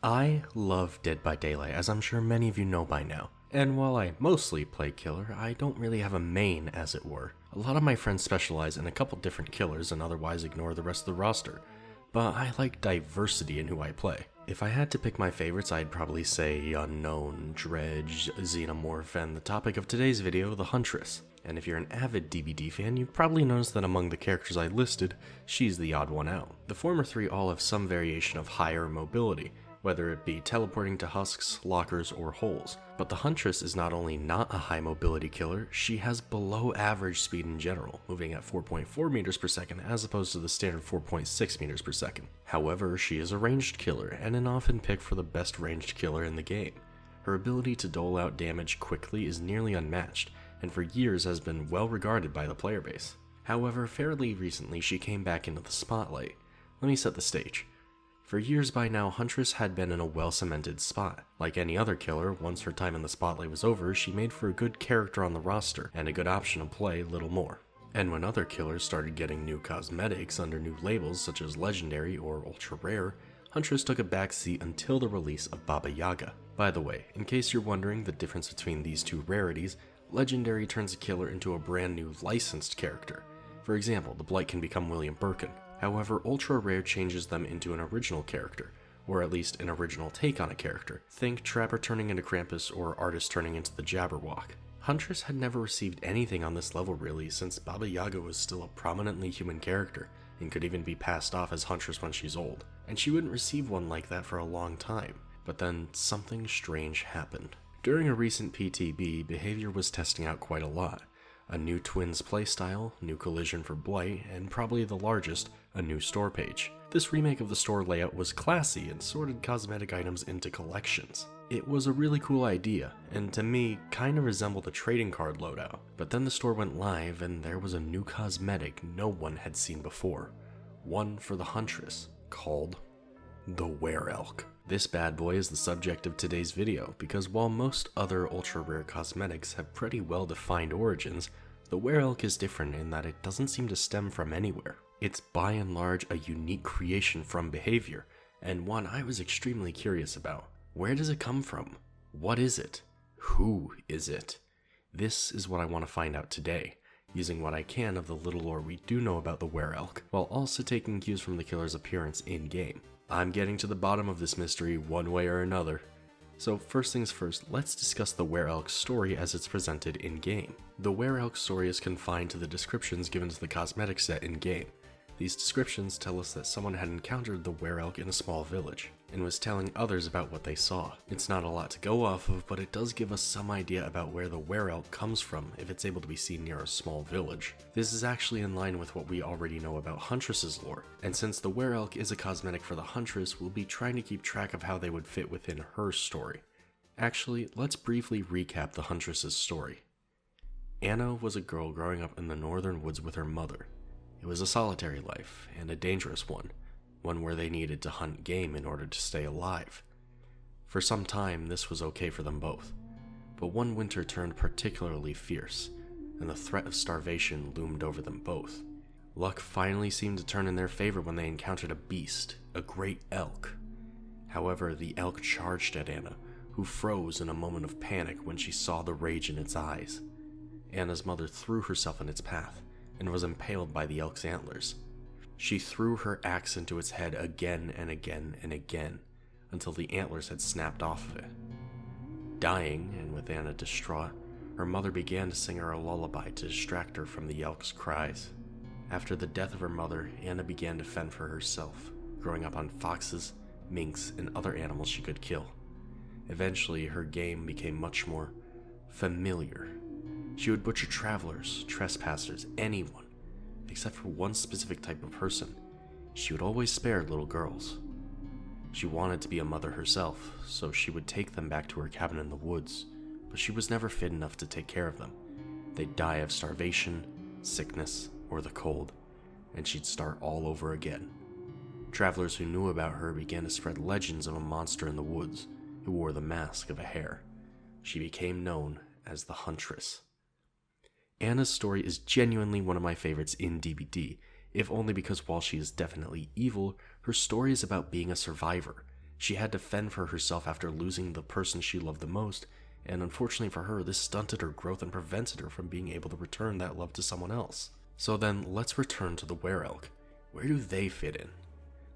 I love Dead by Daylight, as I'm sure many of you know by now. And while I mostly play killer, I don't really have a main, as it were. A lot of my friends specialize in a couple different killers and otherwise ignore the rest of the roster. But I like diversity in who I play. If I had to pick my favorites, I'd probably say Unknown, Dredge, Xenomorph, and the topic of today's video, the Huntress. And if you're an avid DBD fan, you've probably noticed that among the characters I listed, she's the odd one out. The former three all have some variation of higher mobility, whether it be teleporting to husks, lockers, or holes. But the Huntress is not only not a high mobility killer, she has below average speed in general, moving at 4.4 meters per second as opposed to the standard 4.6 meters per second. However, she is a ranged killer, and an often pick for the best ranged killer in the game. Her ability to dole out damage quickly is nearly unmatched, and for years has been well regarded by the player base. However, fairly recently she came back into the spotlight. Let me set the stage. For years by now, Huntress had been in a well-cemented spot. Like any other killer, once her time in the spotlight was over, she made for a good character on the roster, and a good option to play little more. And when other killers started getting new cosmetics under new labels such as Legendary or Ultra Rare, Huntress took a backseat until the release of Baba Yaga. By the way, in case you're wondering the difference between these two rarities, Legendary turns a killer into a brand new licensed character. For example, the Blight can become William Birkin. However, Ultra Rare changes them into an original character, or at least an original take on a character. Think Trapper turning into Krampus or Artist turning into the Jabberwock. Huntress had never received anything on this level really, since Baba Yaga was still a prominently human character, and could even be passed off as Huntress when she's old. And she wouldn't receive one like that for a long time. But then something strange happened. During a recent PTB, Behavior was testing out quite a lot. A new Twins playstyle, new Collision for Blight, and probably the largest, a new store page. This remake of the store layout was classy and sorted cosmetic items into collections. It was a really cool idea, and to me, kinda resembled a trading card loadout. But then the store went live and there was a new cosmetic no one had seen before. One for the Huntress, called the Were-Elk. This bad boy is the subject of today's video, because while most other ultra rare cosmetics have pretty well defined origins, the Were-Elk is different in that it doesn't seem to stem from anywhere. It's by and large a unique creation from Behavior, and one I was extremely curious about. Where does it come from? What is it? Who is it? This is what I want to find out today, using what I can of the little lore we do know about the Were-Elk, while also taking cues from the killer's appearance in-game. I'm getting to the bottom of this mystery one way or another. So first things first, let's discuss the Were-Elk's story as it's presented in-game. The Were-Elk story is confined to the descriptions given to the cosmetic set in-game. These descriptions tell us that someone had encountered the Were-Elk in a small village, and was telling others about what they saw. It's not a lot to go off of, but it does give us some idea about where the Were-Elk comes from if it's able to be seen near a small village. This is actually in line with what we already know about Huntress's lore, and since the Were-Elk is a cosmetic for the Huntress, we'll be trying to keep track of how they would fit within her story. Actually, let's briefly recap the Huntress's story. Anna was a girl growing up in the northern woods with her mother. It was a solitary life, and a dangerous one where they needed to hunt game in order to stay alive. For some time, this was okay for them both, but one winter turned particularly fierce, and the threat of starvation loomed over them both. Luck finally seemed to turn in their favor when they encountered a beast, a great elk. However, the elk charged at Anna, who froze in a moment of panic when she saw the rage in its eyes. Anna's mother threw herself in its path, and was impaled by the elk's antlers. She threw her axe into its head again and again and again, until the antlers had snapped off of it. Dying, and with Anna distraught, her mother began to sing her a lullaby to distract her from the elk's cries. After the death of her mother, Anna began to fend for herself, growing up on foxes, minks, and other animals she could kill. Eventually, her game became much more familiar. She would butcher travelers, trespassers, anyone, except for one specific type of person. She would always spare little girls. She wanted to be a mother herself, so she would take them back to her cabin in the woods, but she was never fit enough to take care of them. They'd die of starvation, sickness, or the cold, and she'd start all over again. Travelers who knew about her began to spread legends of a monster in the woods who wore the mask of a hare. She became known as the Huntress. Anna's story is genuinely one of my favorites in DBD, if only because while she is definitely evil, her story is about being a survivor, She had to fend for herself after losing the person she loved the most, and unfortunately for her, this stunted her growth and prevented her from being able to return that love to someone else. So then, let's return to the Were-Elk. Where do they fit in?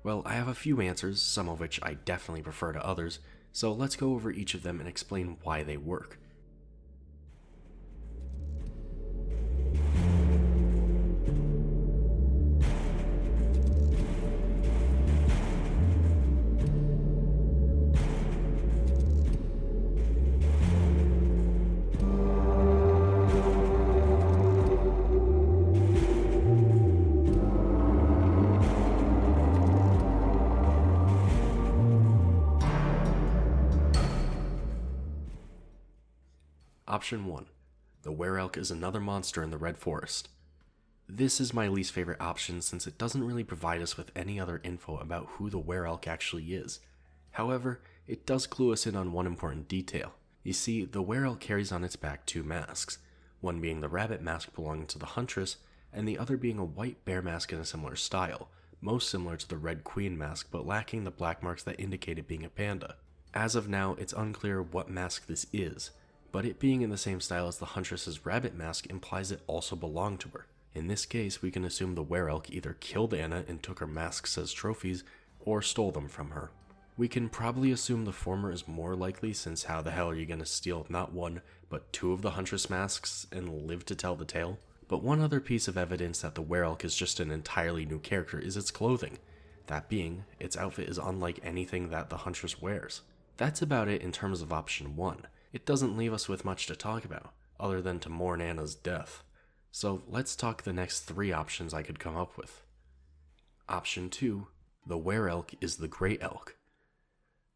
Well, I have a few answers, some of which I definitely prefer to others, so let's go over each of them and explain why they work. Option 1. The Were-Elk is another monster in the Red Forest. This is my least favorite option since it doesn't really provide us with any other info about who the Were-Elk actually is. However, it does clue us in on one important detail. You see, the Were-Elk carries on its back two masks, one being the rabbit mask belonging to the huntress, and the other being a white bear mask in a similar style, most similar to the Red Queen mask but lacking the black marks that indicate it being a panda. As of now, it's unclear what mask this is, but it being in the same style as the huntress's rabbit mask implies it also belonged to her. In this case, we can assume the Were-Elk either killed Anna and took her masks as trophies, or stole them from her. We can probably assume the former is more likely, since how the hell are you going to steal not one, but two of the huntress masks and live to tell the tale? But one other piece of evidence that the Were-Elk is just an entirely new character is its clothing. That being, its outfit is unlike anything that the huntress wears. That's about it in terms of option 1. It doesn't leave us with much to talk about, other than to mourn Anna's death. So let's talk the next 3 options I could come up with. Option 2. The Were-Elk is the Great Elk.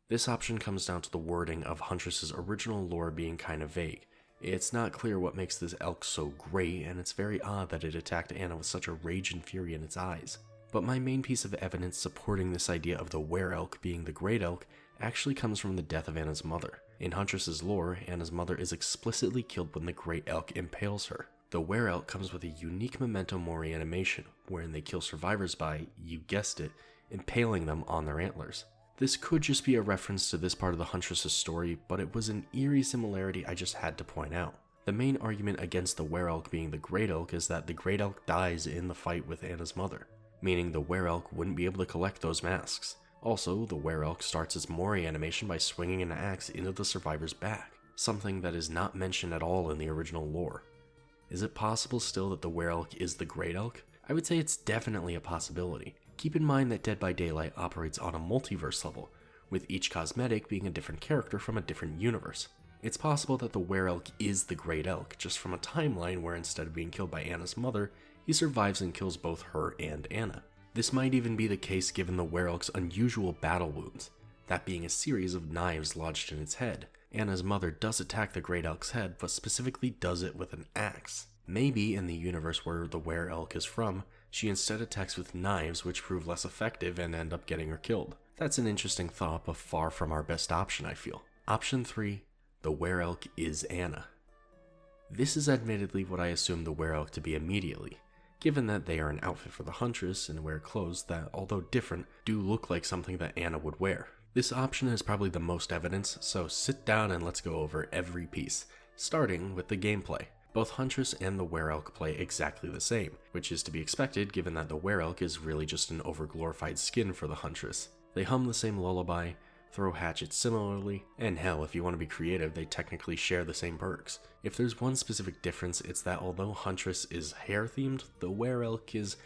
This option comes down to the wording of Huntress's original lore being kind of vague. It's not clear what makes this elk so great, and it's very odd that it attacked Anna with such a rage and fury in its eyes. But my main piece of evidence supporting this idea of the Were-Elk being the Great Elk actually comes from the death of Anna's mother. In Huntress's lore, Anna's mother is explicitly killed when the Great Elk impales her. The Were-Elk comes with a unique memento mori animation, wherein they kill survivors by, you guessed it, impaling them on their antlers. This could just be a reference to this part of the Huntress's story, but it was an eerie similarity I just had to point out. The main argument against the Were-Elk being the Great Elk is that the Great Elk dies in the fight with Anna's mother, meaning the Were-Elk wouldn't be able to collect those masks. Also, the Were-Elk starts its Mori animation by swinging an axe into the survivor's back, something that is not mentioned at all in the original lore. Is it possible still that the Were-Elk is the Great Elk? I would say it's definitely a possibility. Keep in mind that Dead by Daylight operates on a multiverse level, with each cosmetic being a different character from a different universe. It's possible that the Were-Elk is the Great Elk, just from a timeline where instead of being killed by Anna's mother, he survives and kills both her and Anna. This might even be the case given the Were-Elk's unusual battle wounds, that being a series of knives lodged in its head. Anna's mother does attack the Great Elk's head, but specifically does it with an axe. Maybe in the universe where the Were-Elk is from, she instead attacks with knives which prove less effective and end up getting her killed. That's an interesting thought, but far from our best option, I feel. Option 3. The Were-Elk is Anna. This is admittedly what I assume the Were-Elk to be immediately, given that they are an outfit for the huntress and wear clothes that, although different, do look like something that Anna would wear. This option is probably the most evidence, so sit down and let's go over every piece, starting with the gameplay. Both Huntress and the Were-Elk play exactly the same, which is to be expected given that the Were-Elk is really just an overglorified skin for the Huntress. They hum the same lullaby, throw hatchets similarly, and hell, if you want to be creative, they technically share the same perks. If there's one specific difference, it's that although Huntress is hair-themed, the Were-Elk is,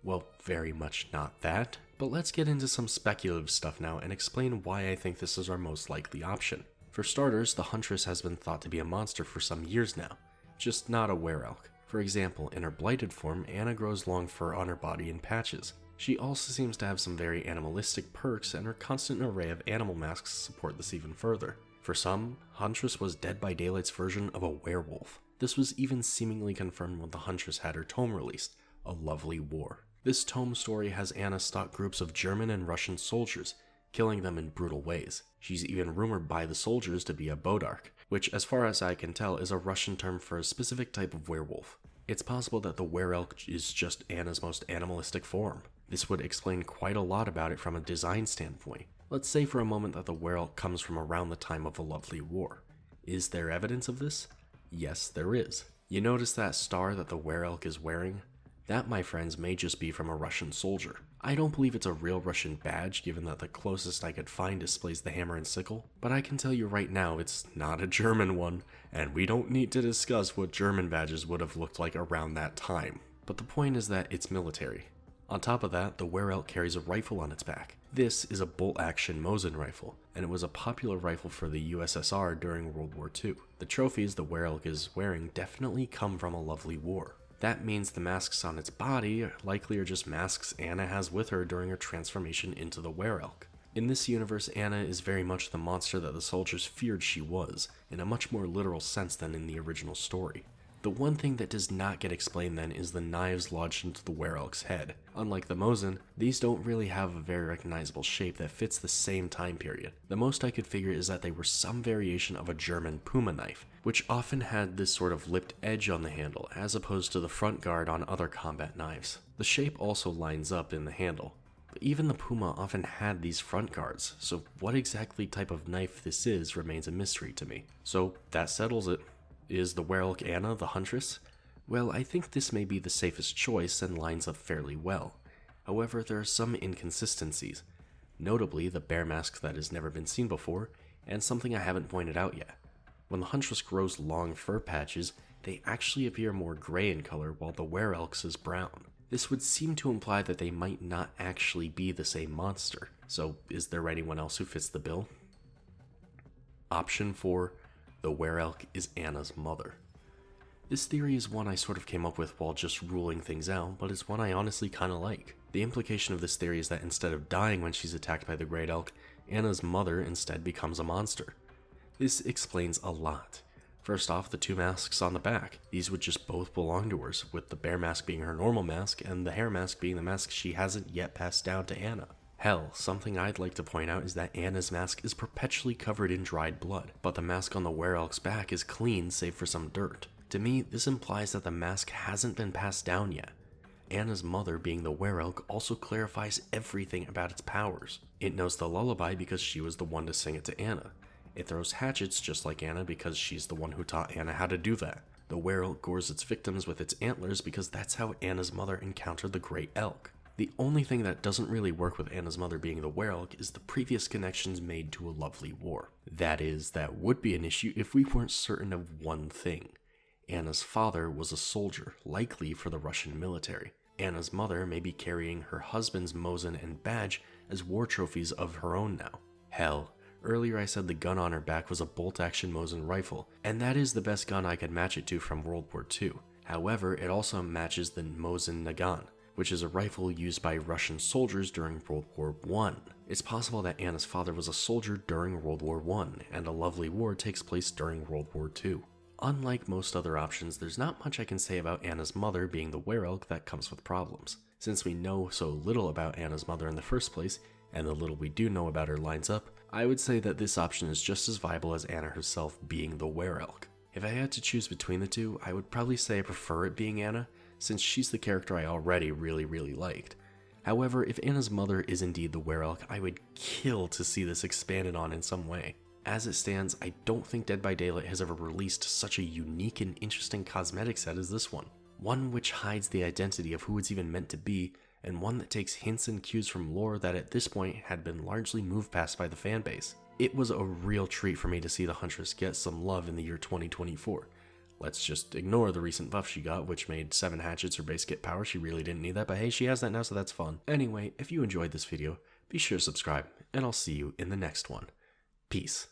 well, very much not that. But let's get into some speculative stuff now and explain why I think this is our most likely option. For starters, the Huntress has been thought to be a monster for some years now, just not a Were-Elk. For example, in her blighted form, Anna grows long fur on her body in patches. She also seems to have some very animalistic perks, and her constant array of animal masks support this even further. For some, Huntress was Dead by Daylight's version of a werewolf. This was even seemingly confirmed when the Huntress had her tome released, A Lovely War. This tome story has Anna stalk groups of German and Russian soldiers, killing them in brutal ways. She's even rumored by the soldiers to be a Bodark, which as far as I can tell is a Russian term for a specific type of werewolf. It's possible that the Were-Elk is just Anna's most animalistic form. This would explain quite a lot about it from a design standpoint. Let's say for a moment that the Were-Elk comes from around the time of a lovely war. Is there evidence of this? Yes, there is. You notice that star that the Were-Elk is wearing? That, my friends, may just be from a Russian soldier. I don't believe it's a real Russian badge, given that the closest I could find displays the hammer and sickle, but I can tell you right now it's not a German one, and we don't need to discuss what German badges would have looked like around that time. But the point is that it's military. On top of that, the Were-Elk carries a rifle on its back. This is a bolt-action Mosin rifle, and it was a popular rifle for the USSR during World War II. The trophies the Were-Elk is wearing definitely come from a lovely war. That means the masks on its body likely are just masks Anna has with her during her transformation into the Were-Elk. In this universe, Anna is very much the monster that the soldiers feared she was, in a much more literal sense than in the original story. The one thing that does not get explained then is the knives lodged into the Were-Elk's head. Unlike the Mosin, these don't really have a very recognizable shape that fits the same time period. The most I could figure is that they were some variation of a German Puma knife, which often had this sort of lipped edge on the handle, as opposed to the front guard on other combat knives. The shape also lines up in the handle. But even the Puma often had these front guards, so what exactly type of knife this is remains a mystery to me. So that settles it. Is the Were-Elk Anna the huntress? Well, I think this may be the safest choice and lines up fairly well. However, there are some inconsistencies, notably the bear mask that has never been seen before, and something I haven't pointed out yet. When the huntress grows long fur patches, they actually appear more gray in color while the Were-Elk's is brown. This would seem to imply that they might not actually be the same monster. So, is there anyone else who fits the bill? Option 4. The Were-Elk is Anna's mother. This theory is one I sort of came up with while just ruling things out, but it's one I honestly kinda like. The implication of this theory is that instead of dying when she's attacked by the Great Elk, Anna's mother instead becomes a monster. This explains a lot. First off, the two masks on the back. These would just both belong to her, with the bear mask being her normal mask, and the hair mask being the mask she hasn't yet passed down to Anna. Hell, something I'd like to point out is that Anna's mask is perpetually covered in dried blood, but the mask on the Were-Elk's back is clean save for some dirt. To me, this implies that the mask hasn't been passed down yet. Anna's mother being the Were-Elk also clarifies everything about its powers. It knows the lullaby because she was the one to sing it to Anna. It throws hatchets just like Anna because she's the one who taught Anna how to do that. The Were-Elk gores its victims with its antlers because that's how Anna's mother encountered the Great Elk. The only thing that doesn't really work with Anna's mother being the Were-Elk is the previous connections made to a lovely war. That is, that would be an issue if we weren't certain of one thing. Anna's father was a soldier, likely for the Russian military. Anna's mother may be carrying her husband's Mosin and badge as war trophies of her own now. Hell, earlier I said the gun on her back was a bolt-action Mosin rifle, and that is the best gun I could match it to from World War II. However, it also matches the Mosin Nagant, which is a rifle used by Russian soldiers during World War I. It's possible that Anna's father was a soldier during World War I, and a lovely war takes place during World War II. Unlike most other options, there's not much I can say about Anna's mother being the Were-Elk that comes with problems. Since we know so little about Anna's mother in the first place, and the little we do know about her lines up, I would say that this option is just as viable as Anna herself being the Were-Elk. If I had to choose between the two, I would probably say I prefer it being Anna, since she's the character I already really liked. However, if Anna's mother is indeed the Were-Elk, I would kill to see this expanded on in some way. As it stands, I don't think Dead by Daylight has ever released such a unique and interesting cosmetic set as this one which hides the identity of who it's even meant to be, and one that takes hints and cues from lore that at this point had been largely moved past by the fanbase. It was a real treat for me to see the Huntress get some love in the year 2024. Let's just ignore the recent buff she got, which made 7 hatchets her base kit power. She really didn't need that, but hey, she has that now, so that's fun. Anyway, if you enjoyed this video, be sure to subscribe, and I'll see you in the next one. Peace.